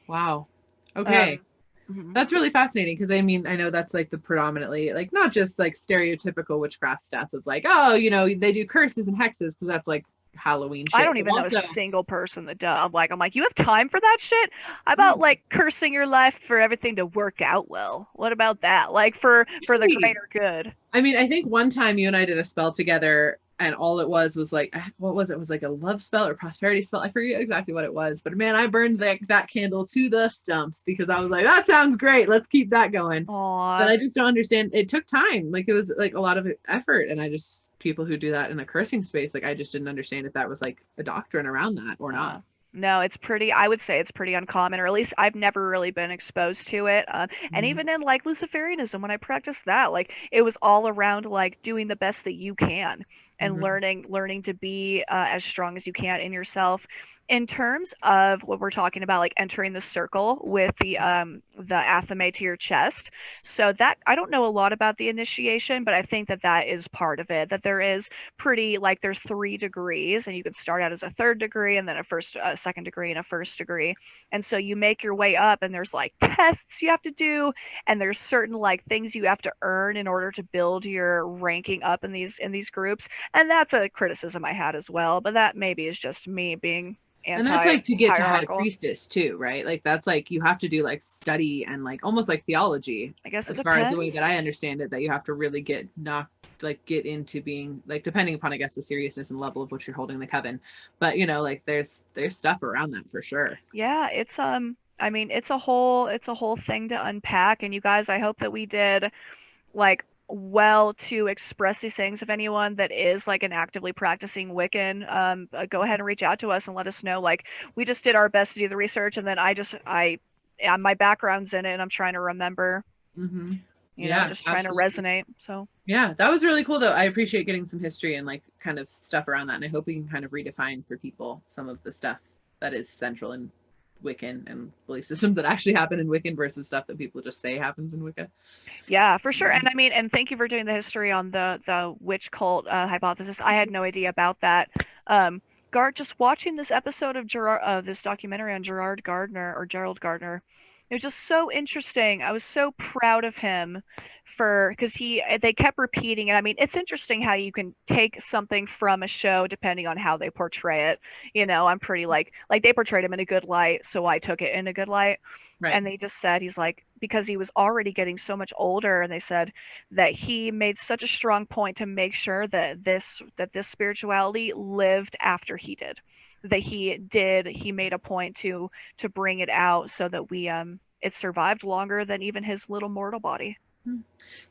Wow. Okay. That's really fascinating because I mean I know that's like the predominantly like not just like stereotypical witchcraft stuff of like, oh, you know, they do curses and hexes because that's like Halloween shit. I don't even know a single person that does. I'm like, you have time for that shit? How about like cursing your life for everything to work out well? What about that? Like for the greater good. I mean, I think one time you and I did a spell together and all it was like, what was it? It was like a love spell or prosperity spell. I forget exactly what it was, but man, I burned that candle to the stumps because I was like, that sounds great. Let's keep that going. Aww. But I just don't understand. It took time. Like it was like a lot of effort. And people who do that in the cursing space, like I just didn't understand if that was like a doctrine around that or not. No, I would say it's pretty uncommon, or at least I've never really been exposed to it. And even in like Luciferianism, when I practiced that, like it was all around like doing the best that you can and learning to be as strong as you can in yourself. In terms of what we're talking about, like entering the circle with the athame to your chest, so that I don't know a lot about the initiation, but I think that is part of it. That there is there's 3 degrees, and you can start out as a 3rd degree, and then a 2nd degree, and a 1st degree, and so you make your way up, and there's like tests you have to do, and there's certain like things you have to earn in order to build your ranking up in these groups, and that's a criticism I had as well, but that maybe is just me being. And that's like to get to high priestess too, right? Like that's like you have to do like study and like almost like theology. I guess as far as the way that I understand it, that you have to really get into being like depending upon I guess the seriousness and level of which you're holding the coven. But you know, like there's stuff around that for sure. Yeah, it's I mean it's a whole thing to unpack, and you guys, I hope that we did like well to express these things. If anyone that is like an actively practicing Wiccan, go ahead and reach out to us and let us know. Like we just did our best to do the research, and then my background's in it, and I'm trying to remember. You know, just trying to resonate. So yeah, that was really cool though. I appreciate getting some history and like kind of stuff around that, and I hope we can kind of redefine for people some of the stuff that is central in Wiccan and belief systems that actually happen in Wiccan versus stuff that people just say happens in Wicca. Yeah, for sure. And I mean, and thank you for doing the history on the witch cult hypothesis. I had no idea about that. Just watching this episode of this documentary on Gerald Gardner, it was just so interesting. I was so proud of him because they kept repeating it. I mean, it's interesting how you can take something from a show depending on how they portray it. You know, I'm pretty like they portrayed him in a good light, so I took it in a good light. Right. And they just said he's like, because he was already getting so much older, and they said that he made such a strong point to make sure that this spirituality lived after he did. That he made a point to bring it out so that it survived longer than even his little mortal body.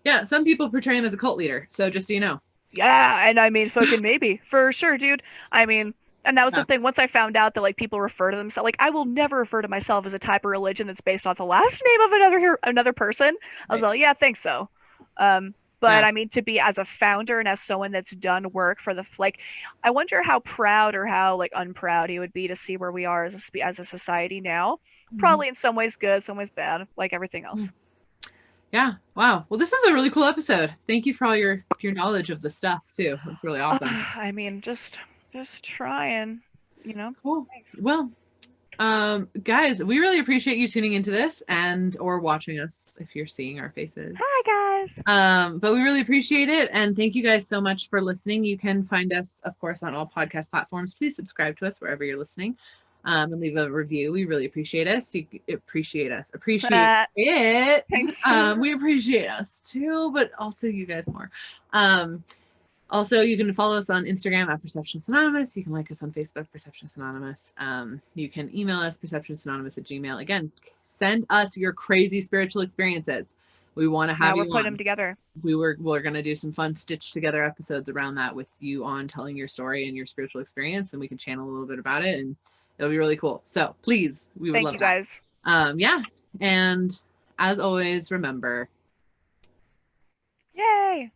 Yeah, some people portray him as a cult leader, so just so you know. Yeah, and I mean, fucking maybe for sure, dude. I mean, and that was the thing. Once I found out that like people refer to themselves, like I will never refer to myself as a type of religion that's based off the last name of another person. I was like, yeah, I think so. But I mean, to be as a founder and as someone that's done work for I wonder how proud or how like unproud he would be to see where we are as a society now. Probably in some ways good, some ways bad, like everything else. Yeah. Wow. Well, this was a really cool episode. Thank you for all your knowledge of the stuff too. That's really awesome. I mean, just trying, you know. Cool. Thanks. Well, guys, we really appreciate you tuning into this and or watching us if you're seeing our faces. Hi guys. But we really appreciate it, and thank you guys so much for listening. You can find us, of course, on all podcast platforms. Please subscribe to us wherever you're listening, and leave a review. We really appreciate us. Appreciate it. Thanks. We appreciate us too, but also you guys more. Also, you can follow us on Instagram at Perceptionist Anonymous. You can like us on Facebook, Perceptionist Anonymous. You can email us, perceptionistanonymous@gmail.com. Again, send us your crazy spiritual experiences. We want to have you on. We're putting them together. We're going to do some fun stitched together episodes around that with you on telling your story and your spiritual experience, and we can channel a little bit about it, and it'll be really cool. So please, we would love that. Thank you guys. Yeah, and as always, remember. Yay!